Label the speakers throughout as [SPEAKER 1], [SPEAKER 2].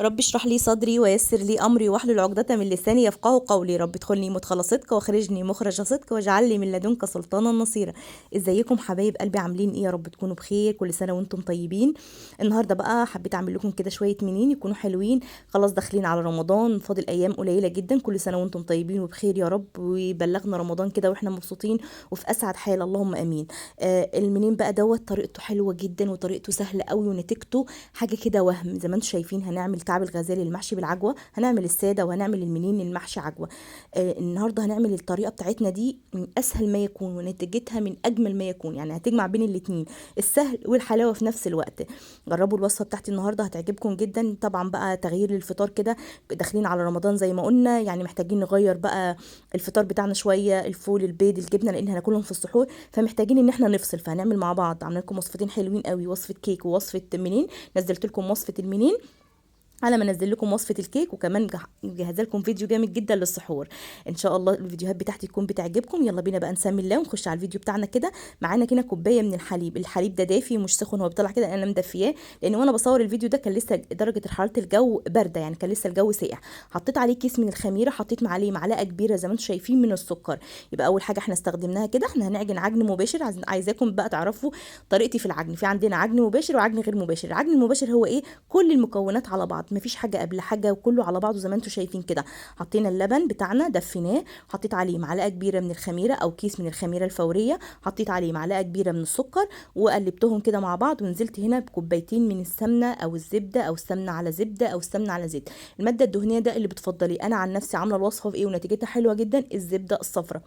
[SPEAKER 1] رب اشرح لي صدري ويسر لي امري واحلل عقدة من لساني يفقهوا قولي. رب ادخلني مدخل صدق واخرجني مخرج صدق واجعل لي من لدنك سلطانا نصيرا. ازيكم حبايب قلبي؟ عاملين ايه؟ يا رب تكونوا بخير، كل سنة وانتم طيبين. النهارده بقى حبيت اعمل لكم كده شوية منين يكونوا حلوين. خلاص داخلين على رمضان، فاضل ايام قليلة جدا. كل سنة وانتم طيبين وبخير يا رب، ويبلغنا رمضان كده واحنا مبسوطين وفي اسعد حال، اللهم امين. المنين بقى دوت طريقته حلوة جدا وطريقته سهلة قوي ونتيجته حاجة كده وهم. زي ما انتم شايفين هنعمل كعب الغزال المحشي بالعجوة، هنعمل السادة وهنعمل المنين المحشي عجوة. النهاردة هنعمل الطريقة بتاعتنا دي من أسهل ما يكون ونتيجتها من أجمل ما يكون، يعني هتجمع بين الاتنين، السهل والحلاوة في نفس الوقت. جربوا الوصفة بتاعتي النهاردة هتعجبكم جدا. طبعا بقى تغيير للفطار كده، داخلين على رمضان زي ما قلنا، يعني محتاجين نغير بقى الفطار بتاعنا شوية، الفول البيض الجبنة، لأن هناكلهم في السحور، فمحتاجين ان احنا نفصل. فهنعمل مع بعض، عامله لكم وصفتين حلوين قوي، وصفة كيك ووصفة منين. نزلت لكم وصفة المنين على ما انزل لكم وصفه الكيك، وكمان مجهزه لكم فيديو جامد جدا للسحور. ان شاء الله الفيديوهات بتاعتي تكون بتعجبكم. يلا بينا بقى نسمي الله ونخش على الفيديو بتاعنا كده. معانا كده كوبايه من الحليب. الحليب ده دافي مش سخن، هو بيطلع كده انا مدفياه، لان وانا بصور الفيديو ده كان لسه درجه حراره الجو بارده، يعني كان لسه الجو ساقع. حطيت عليه كيس من الخميره، حطيت عليه معلقه كبيره زي ما انتم شايفين من السكر. يبقى اول حاجه احنا استخدمناها كده. احنا هنعجن عجن مباشر، عايزاكم بقى تعرفوا طريقتي في العجن. في عندنا عجن مباشر وعجن غير مباشر. العجن المباشر هو ايه؟ كل المكونات على بعض، مفيش حاجه قبل حاجه وكله على بعضه زي ما انتم شايفين كده. حطينا اللبن بتاعنا دفيناه، حطيت عليه معلقه كبيره من الخميره او كيس من الخميره الفوريه، حطيت عليه معلقه كبيره من السكر، وقلبتهم كده مع بعض. ونزلت هنا بكوبايتين من السمنه او الزبده، او السمنه على زبده، او السمنه على زيت، الماده الدهنيه ده اللي بتفضلي. انا عن نفسي عامله الوصفه في ايه ونتيجتها حلوه جدا، الزبده الصفراء.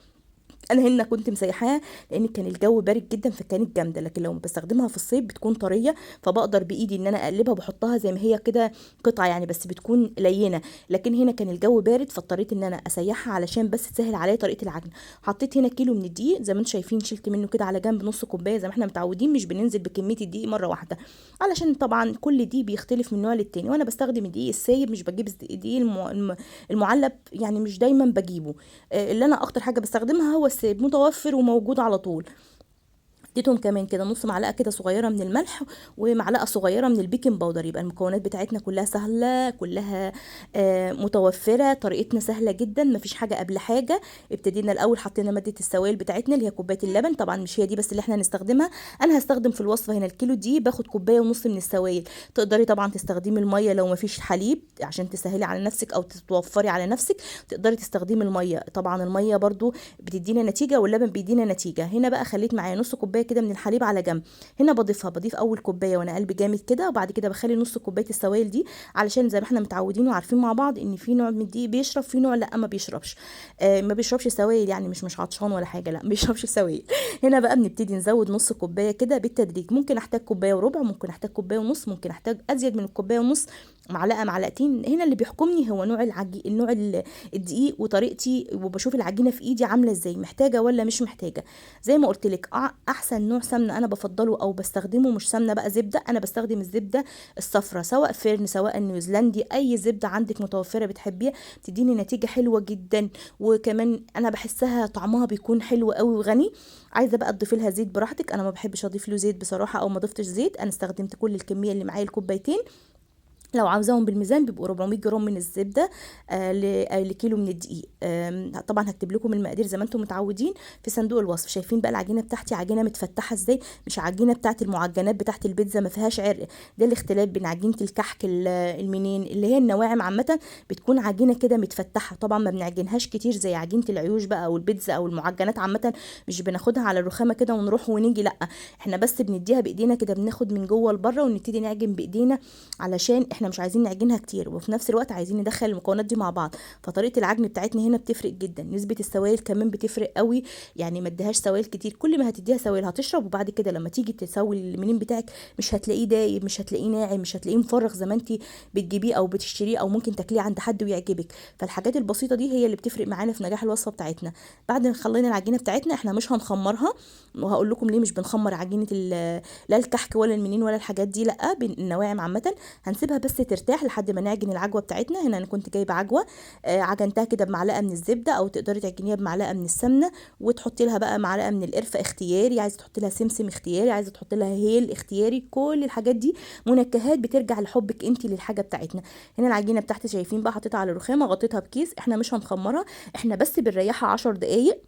[SPEAKER 1] انا هنا كنت مسيحاها لان كان الجو بارد جدا فكانت جامده، لكن لو بستخدمها في الصيف بتكون طريه، فبقدر بايدي ان انا اقلبها بحطها زي ما هي كده قطعه يعني، بس بتكون لينه. لكن هنا كان الجو بارد فاضطريت ان انا اسيحها علشان بس تسهل عليا طريقه العجن. حطيت هنا كيلو من الدقيق زي ما انتم شايفين، شلت منه كده على جنب نص كوبايه زي ما احنا متعودين، مش بننزل بكميه الدقيق مره واحده، علشان طبعا كل دقيق بيختلف من نوع للتاني، وانا بستخدم الدقيق السايب، مش بجيب الدقيق المعلب، يعني مش دايما بجيبه. اللي انا اكتر حاجه بستخدمها هو السايب، متوفر وموجود على طول. اديتهم كمان كده نص معلقه كده صغيره من الملح، ومعلقه صغيره من البيكنج باودر. يبقى المكونات بتاعتنا كلها سهله، كلها متوفره، طريقتنا سهله جدا، مفيش حاجه قبل حاجه. ابتدينا الاول حطينا ماده السوائل بتاعتنا اللي هي كوبايه اللبن. طبعا مش هي دي بس اللي احنا هنستخدمها، انا هستخدم في الوصفه هنا الكيلو دي باخد كوبايه ونص من السوائل. تقدري طبعا تستخدمي الميه لو مفيش حليب عشان تسهلي على نفسك او تتوفري على نفسك، تقدري تستخدمي الميه. طبعا الميه برضو بتدينا نتيجه واللبن بيدينا نتيجه. هنا بقى خليت معايا نص كوبايه كده من الحليب على جنب. هنا بضيف اول كوبايه وانا قلبي جامد كده، وبعد كده بخلي نص كوبايه السوائل دي، علشان زي ما احنا متعودين وعارفين مع بعض ان في نوع من الدقيق بيشرب، في نوع لا ما بيشربش. ما بيشربش سوائل، يعني مش عطشان ولا حاجه، لا ما بيشربش سوائل. هنا بقى بنبتدي نزود نص كوبايه كده بالتدريج. ممكن احتاج كوبايه وربع، ممكن احتاج كوبايه ونص، ممكن احتاج ازيد من الكوبايه ونص، معلقه معلقتين. هنا اللي بيحكمني هو نوع الدقيق وطريقتي، وبشوف العجينه في ايدي عامله ازاي، محتاجه ولا مش محتاجه. زي ما قلت لك، احسن نوع سمنه انا بفضله او بستخدمه مش سمنه بقى زبده، انا بستخدم الزبده الصفراء، سواء فرن سواء نيوزيلندي، اي زبده عندك متوفره بتحبيها بتديني نتيجه حلوه جدا. وكمان انا بحسها طعمها بيكون حلو قوي وغني. عايزه بقى تضيفي لها زيت براحتك، انا ما بحبش اضيف له زيت بصراحه، او ما ضفتش زيت. انا استخدمت كل الكميه اللي معايا الكوبايتين. لو عاوزاهم بالميزان بيبقوا 400 جرام من الزبده لكيلو من الدقيق. طبعا هكتب لكم المقادير زي ما انتم متعودين في صندوق الوصف. شايفين بقى العجينه بتاعتي عجينه متفتحه ازاي، مش عجينه بتاعت المعجنات بتاعت البيتزا ما فيهاش عرق. ده الاختلاف بين عجينه الكحك المنين اللي هي النواعم عامه، بتكون عجينه كده متفتحه. طبعا ما بنعجنهاش كتير زي عجينه العيوش بقى او البيتزا او المعجنات عامه، مش بناخدها على الرخامه كده ونروح ونيجي، لا احنا بس بنديها بايدينا كده، بناخد من جوه لبره ونبتدي نعجن بايدينا، علشان احنا مش عايزين نعجنها كتير وفي نفس الوقت عايزين ندخل المكونات دي مع بعض. فطريقه العجن بتاعتنا هنا بتفرق جدا. نسبه السوائل كمان بتفرق قوي، يعني ما اديهاش سوائل كتير، كل ما هتديها سوائل هتشرب، وبعد كده لما تيجي تسوي المنين بتاعك مش هتلاقيه دايب، مش هتلاقيه ناعم، مش هتلاقيه مفرغ زي ما انت بتجيبيه او بتشتريه او ممكن تاكليه عند حد ويعجبك. فالحاجات البسيطه دي هي اللي بتفرق معانا في نجاح الوصفه بتاعتنا. بعد ما خلينا العجينه بتاعتنا احنا مش هنخمرها، وهقول لكم ليه مش بنخمر عجينه لا الكحك ولا المنين ولا الحاجات دي، لا النواعم عامه. هنسيبها بس بس ترتاح لحد ما نعجن العجوه بتاعتنا. هنا انا كنت جايبه عجوه عجنتها كده بمعلقه من الزبده، او تقدري تعجنيها بمعلقه من السمنه، وتحطي لها بقى معلقه من القرفه اختياري، عايزه تحطي لها سمسم اختياري، عايزه تحطي لها هيل اختياري. كل الحاجات دي منكهات بترجع لحبك انت للحاجه بتاعتنا. هنا العجينه بتاعتي شايفين بقى، حطيتها على رخامه، غطيتها بكيس. احنا مش هنخمرها، احنا بس بنريحها 10 دقايق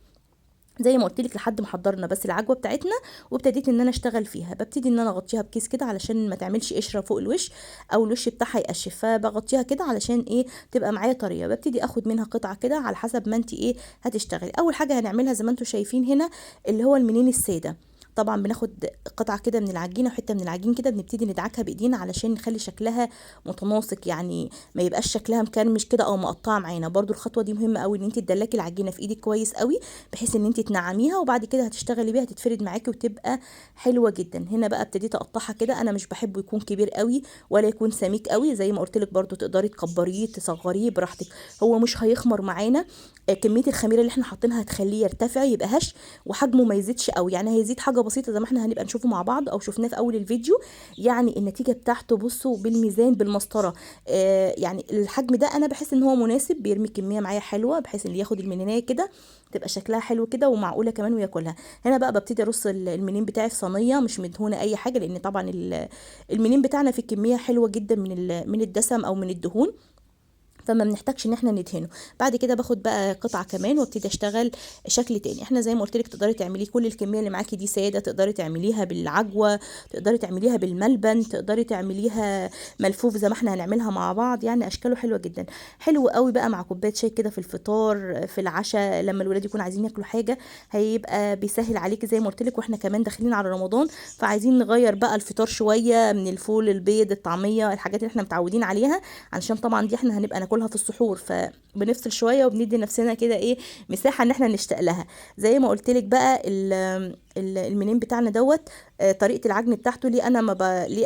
[SPEAKER 1] زي ما قلت لك، لحد ما حضرنا بس العجوه بتاعتنا وابتديت ان انا اشتغل فيها. ببتدي ان انا اغطيها بكيس كده علشان ما تعملش قشره فوق الوش او الوش بتاعها يقشف، فبغطيها كده علشان ايه، تبقى معايا طريه. ببتدي اخد منها قطعه كده على حسب ما انت ايه هتشتغلي. اول حاجه هنعملها زي ما انتم شايفين هنا اللي هو المنين الساده. طبعا بناخد قطعه كده من العجينه وحته من العجين كده، بنبتدي ندعكها بايدينا علشان نخلي شكلها متناسق، يعني ما يبقاش شكلها مكرمش كده او مقطعه معانا. برضو الخطوه دي مهمه قوي، ان انت تدلكي العجينه في ايدك كويس قوي بحيث ان انت تنعميها، وبعد كده هتشتغلي بيها تتفرد معاكي وتبقى حلوه جدا. هنا بقى ابتديت اقطعها كده، انا مش بحبه يكون كبير قوي ولا يكون سميك قوي. زي ما قلت لك برضو تقدري تكبريه تصغريه براحتك، هو مش هيخمر معانا. كميه الخميره اللي احنا حاطينها هتخليه يرتفع يبقى هش، وحجمه ما يزيدش قوي، يعني هيزيد حاجه بسيطه زي ما احنا هنبقى نشوفه مع بعض او شفناه في اول الفيديو. يعني النتيجه بتاعته بصوا بالميزان بالمسطره. يعني الحجم ده انا بحس ان هو مناسب، بيرمي كميه معايا حلوه بحيث اللي ياخد المنينيه كده تبقى شكلها حلو كده ومعقوله كمان وياكلها. هنا بقى ببتدي ارص المنين بتاعي في صينيه مش مدهونه اي حاجه، لان طبعا المنين بتاعنا في كميه حلوه جدا من الدسم او من الدهون، فما بنحتاجش ان احنا ندهنه. بعد كده باخد بقى قطعه كمان وابتدي اشتغل شكل تاني. احنا زي ما قلت لك تقدري تعمليه كل الكميه اللي معاكي دي ساده، تقدري تعمليها بالعجوه، تقدري تعمليها بالملبن، تقدري تعمليها ملفوف زي ما احنا هنعملها مع بعض. يعني اشكاله حلوه جدا، حلو قوي بقى مع كوبايه شاي كده في الفطار في العشاء لما الولاد يكونوا عايزين ياكلوا حاجه، هيبقى بيسهل عليكي زي ما قلت لك. واحنا كمان داخلين على رمضان، فعايزين نغير بقى الفطار شويه من الفول البيض الطعميه الحاجات اللي احنا متعودين عليها، علشان طبعا دي احنا هنبقى ناكلها في السحور، فبنفصل شويه وبندي نفسنا كده ايه مساحه ان احنا نشتاق لها. زي ما قلت لك بقى المنين بتاعنا دوت طريقه العجن بتاعته ليه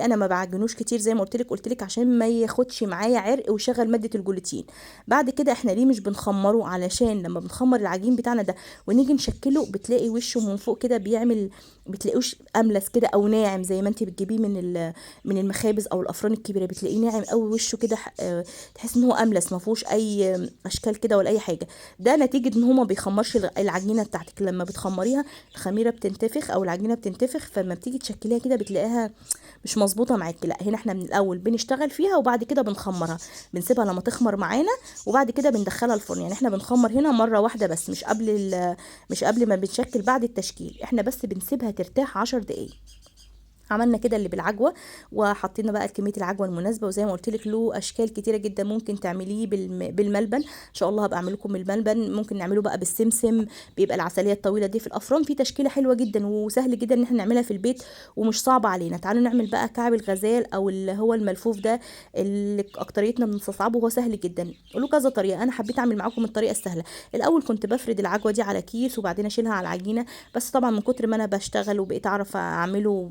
[SPEAKER 1] انا ما بعجنوش كتير زي ما قلت لك عشان ما ياخدش معايا عرق ويشغل ماده الجلوتين. بعد كده احنا ليه مش بنخمره؟ علشان لما بنخمر العجين بتاعنا ده ونيجي نشكله بتلاقي وشه من فوق كده بيعمل، بتلاقوش املس كده او ناعم زي ما انت بتجيبيه من المخابز او الافران الكبيره، بتلاقيه ناعم قوي وشه كده تحس ان هو املس ما فيهوش اي اشكال كده ولا اي حاجه. ده نتيجه ان هو ما بيخمرش العجينه بتاعتك. لما بتخمريها الخميره بتنتفخ او العجينه بتنتفخ، فلما بتيجي تشكليها كده بتلاقيها مش مظبوطه معاكي. لا هنا احنا من الاول بنشتغل فيها وبعد كده بنخمرها، بنسيبها لما تخمر معانا وبعد كده بندخلها الفرن. يعني احنا بنخمر هنا مره واحده بس، مش قبل ما بنشكل بعد التشكيل، احنا بس بنسيبها ترتاح 10 دقايق. عملنا كده اللي بالعجوه وحطينا بقى كميه العجوه المناسبه. وزي ما قلت لك له اشكال كتيره جدا، ممكن تعمليه بالملبن، ان شاء الله هبقى اعمل لكم الملبن. ممكن نعمله بقى بالسمسم، بيبقى العسليه الطويله دي في الافران. في تشكيله حلوه جدا وسهل جدا ان احنا نعملها في البيت ومش صعبه علينا. تعالوا نعمل بقى كعب الغزال او اللي هو الملفوف ده اللي اكتريتنا بنستصعبه، وهو سهل جدا. له كذا طريقه، انا حبيت اعمل معاكم الطريقه السهله. الاول كنت بفرد العجوه دي على كيس وبعدين اشيلها على العجينه، بس طبعا من كتر ما انا بشتغل وبقيت اعرف اعمله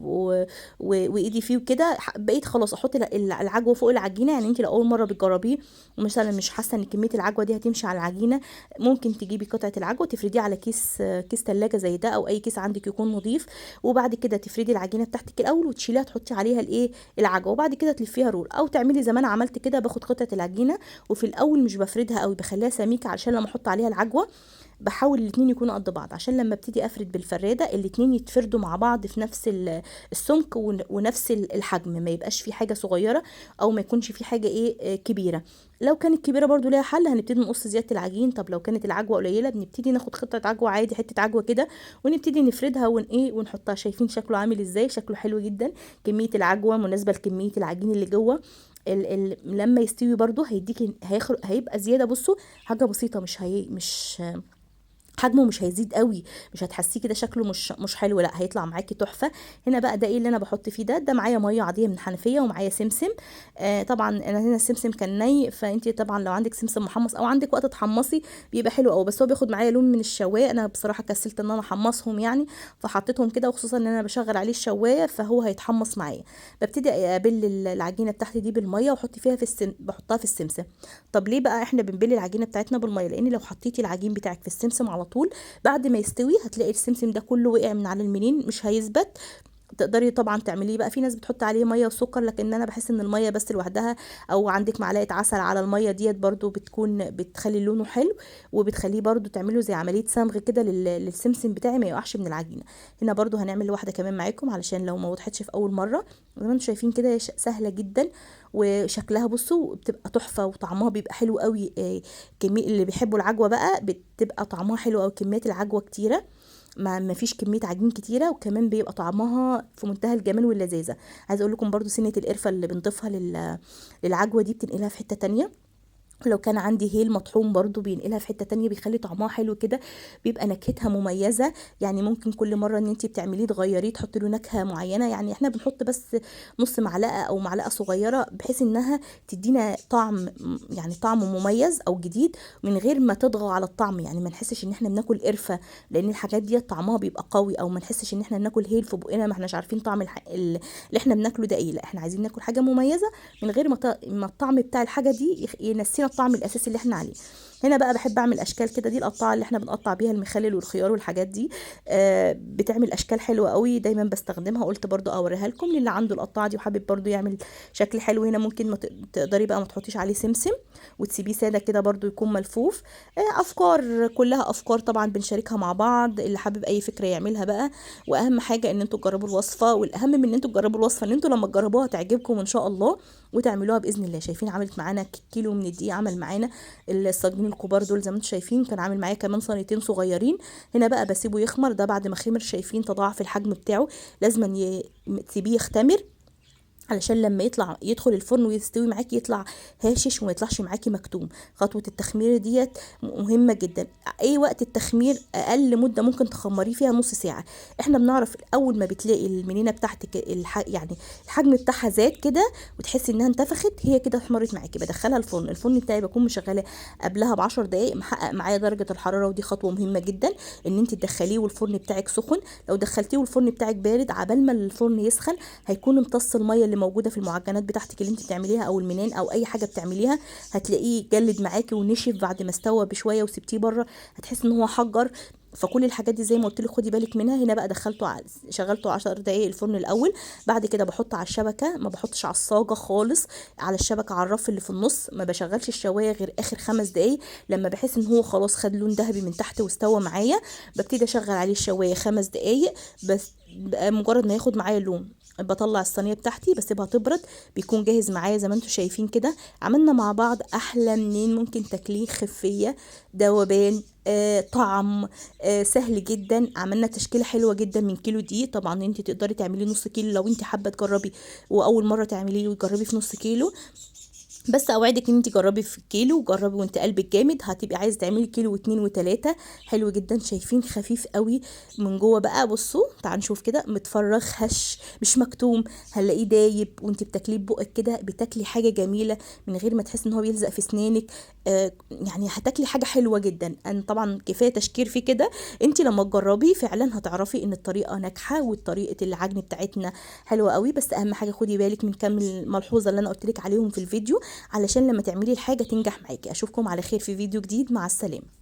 [SPEAKER 1] وايدي فيه وكده، بقيت خلاص احط العجوه فوق العجينه. يعني انت لو اول مره بتجربيه ومثلا مش حاسه ان كميه العجوه دي هتمشي على العجينه، ممكن تجيبي قطعه العجوه تفرديه على كيس ثلاجه زي ده او اي كيس عندك يكون نظيف، وبعد كده تفردي العجينه بتاعتك الاول وتشيليها تحطي عليها العجوه، وبعد كده تلفيها رول. او تعملي زي ما انا عملت كده، باخد قطعه العجينه وفي الاول مش بفردها قوي، بخليها سميكه علشان لما احط عليها العجوه بحاول الاتنين يكونوا قد بعض، عشان لما ابتدي افرد بالفراده الاتنين يتفردوا مع بعض في نفس السمك ونفس الحجم، ما يبقاش في حاجه صغيره او ما يكونش في حاجه كبيره. لو كانت كبيره برضو ليها حل، هنبتدي نقص زياده العجين. طب لو كانت العجوه قليله بنبتدي ناخد قطعه عجوه عادي، حته عجوه كده، ونبتدي نفردها ونحطها. شايفين شكله عامل ازاي؟ شكله حلو جدا. كميه العجوه مناسبه لكميه العجين اللي جوه. لما يستوي برضو هيبقى زياده. بصوا حاجه بسيطه، مش حجمه مش هيزيد قوي، مش هتحسيه كده شكله مش حلو، لا هيطلع معاكي تحفه. هنا بقى ده ايه اللي انا بحط فيه؟ ده معايا ميه عاديه من الحنفيه ومعايا سمسم. طبعا انا هنا السمسم كان ني، فانت طبعا لو عندك سمسم محمص او عندك وقت تحمصي بيبقى حلو قوي، بس هو بياخد معايا لون من الشوايه. انا بصراحه كسلت ان انا احمصهم يعني، فحطيتهم كده، وخصوصا ان انا بشغل عليه الشوايه فهو هيتحمص معايا. ببتدي اقبل العجينه بتاعتي دي بالميه واحط فيها بحطها في السمسم. طب ليه بقى احنا بنبل العجينه بتاعتنا بالميه؟ لان لو حطيتي العجين بتاعك في السمسم على طول بعد ما يستوي هتلاقي السمسم ده كله وقع من على المنين، مش هيثبت تقدري طبعا تعمليه بقى، في ناس بتحط عليه ميه وسكر، لكن انا بحس ان الميه بس لوحدها، او عندك معلقه عسل على الميه ديت برضو بتخلي لونه حلو، وبتخليه برضو تعمله زي عمليه صمغ كده للسمسم بتاعي ما يقعش من العجينه. هنا برضو هنعمل واحده كمان معاكم علشان لو ما وضحتش في اول مره. زي ما انتم شايفين كده هي سهله جدا، وشكلها بصوا بتبقى تحفه وطعمها بيبقى حلو قوي. كميه اللي بيحبوا العجوه بقى بتبقى طعمها حلو، او كميه العجوه كتيره، ما فيش كميه عجين كتيره، وكمان بيبقى طعمها في منتهى الجمال واللذاذه. عايزه اقول لكم برضو سنه القرفه اللي بنضيفها للعجوه دي بتنقلها في حته تانية. لو كان عندي هيل مطحون برضو بينقلها في حتة تانية، بيخلي طعمها حلو كده، بيبقى نكهتها مميزة. يعني ممكن كل مرة ان انتي بتعمليه تغيريه، تحطي له نكهة معينة. يعني احنا بنحط بس نص معلقة او معلقة صغيرة، بحيث انها تدينا طعم، يعني طعم مميز او جديد، من غير ما تطغى على الطعم. يعني ما نحسش ان احنا بناكل قرفة، لان الحاجات دي طعمها بيبقى قوي، او ما نحسش ان احنا بناكل هيل في بقنا ما احناش عارفين طعم اللي احنا بناكله ده ايه. لا، احنا عايزين ناكل حاجة مميزة من غير ما الطعم بتاع الحاجة دي ينسينا الطعم الاساسي اللي احنا عليه. هنا بقى بحب اعمل اشكال كده، دي القطاعه اللي احنا بنقطع بيها المخلل والخيار والحاجات دي. بتعمل اشكال حلوه قوي، دايما بستخدمها. قلت برضو اوريها لكم للي عنده القطاعه دي وحابب برضو يعمل شكل حلو. هنا ممكن ما تقدري بقى ما تحطيش عليه سمسم، وتسيبيه ساده كده برضو يكون ملفوف. افكار، كلها افكار طبعا بنشاركها مع بعض، اللي حابب اي فكره يعملها بقى. واهم حاجه ان انتوا تجربوا الوصفه، والاهم من ان انتوا تجربوا الوصفه ان انتوا لما تجربوها تعجبكم ان شاء الله، وتعملوها باذن الله. شايفين عملت معانا كيلو من الدقيق، عمل معانا الصاجين الكبار دول زي ما انتم شايفين، كان عامل معايا كمان صينيتين صغيرين. هنا بقى بسيبه يخمر، ده بعد ما خمر شايفين تضاعف الحجم بتاعه. لازم تسيبيه يختمر علشان لما يدخل الفرن ويستوي معاكي يطلع هاشش وما يطلعش معاكي مكتوم. خطوة التخمير ديت مهمة جدا. اي وقت التخمير، اقل مدة ممكن تخمريه فيها نص ساعة. احنا بنعرف اول ما بتلاقي المنينة بتاعتك يعني الحجم بتاعها زاد كده، وتحسي انها انتفخت، هي كده احمرت معاكي، بدخلها الفرن. الفرن بتاعي بكون مشغلاه قبلها ب10 دقايق، محقق معايا درجة الحرارة، ودي خطوة مهمة جدا ان انت تدخليه والفرن بتاعك سخن. لو دخلتيه والفرن بتاعك بارد، عبال ما الفرن يسخن هيكون امتص المية اللي موجوده في المعجنات بتاعتك اللي انت بتعمليها، او المنان او اي حاجه بتعمليها. هتلاقيه جلد معاكي ونشف بعد ما استوى بشويه وسبتيه بره، هتحس ان هو حجر. فكل الحاجات دي زي ما قلت لك خدي بالك منها. هنا بقى شغلته 10 دقايق الفرن الاول، بعد كده بحط على الشبكه، ما بحطش على الصاجه خالص، على الشبكه على الرف اللي في النص. ما بشغلش الشوايه غير اخر 5 دقايق، لما بحس ان هو خلاص خد لون ذهبي من تحت واستوى معايا، ببتدي اشغل عليه الشوايه 5 دقايق بس. مجرد ما ياخد معايا لون بطلع الصينيه بتاعتي بسيبها تبرد، بيكون جاهز معايا زي ما انتم شايفين كده. عملنا مع بعض احلى منين ممكن تاكليه، خفيه، ذوبان، طعم، سهل جدا. عملنا تشكيله حلوه جدا من كيلو دقيق. طبعا انت تقدري تعمليه نص كيلو لو انت حابه تجربي واول مره تعمليه، وتجربي في نص كيلو. بس اوعدك ان انت جربي في الكيلو، وجربي وانت قلبك جامد، هتبقي عايزه تعملي كيلو واتنين وتلاته. حلو جدا. شايفين خفيف قوي من جوه بقى، بصوا تعالوا نشوف كده، متفرغ هش مش مكتوم، هنلاقيه دايب وانت بتاكليه ببقك كده، بتاكلي حاجه جميله من غير ما تحسي ان هو بيلزق في اسنانك. يعني هتاكلي حاجه حلوه جدا. انا طبعا كفايه تشكير فيه كده، انت لما تجربي فعلا هتعرفي ان الطريقه ناجحه، وطريقه العجن بتاعتنا حلوه قوي. بس اهم حاجه خدي بالك من كم الملحوظه اللي انا قلت لك عليهم في الفيديو، علشان لما تعملي الحاجة تنجح معاكي. اشوفكم على خير في فيديو جديد، مع السلامة.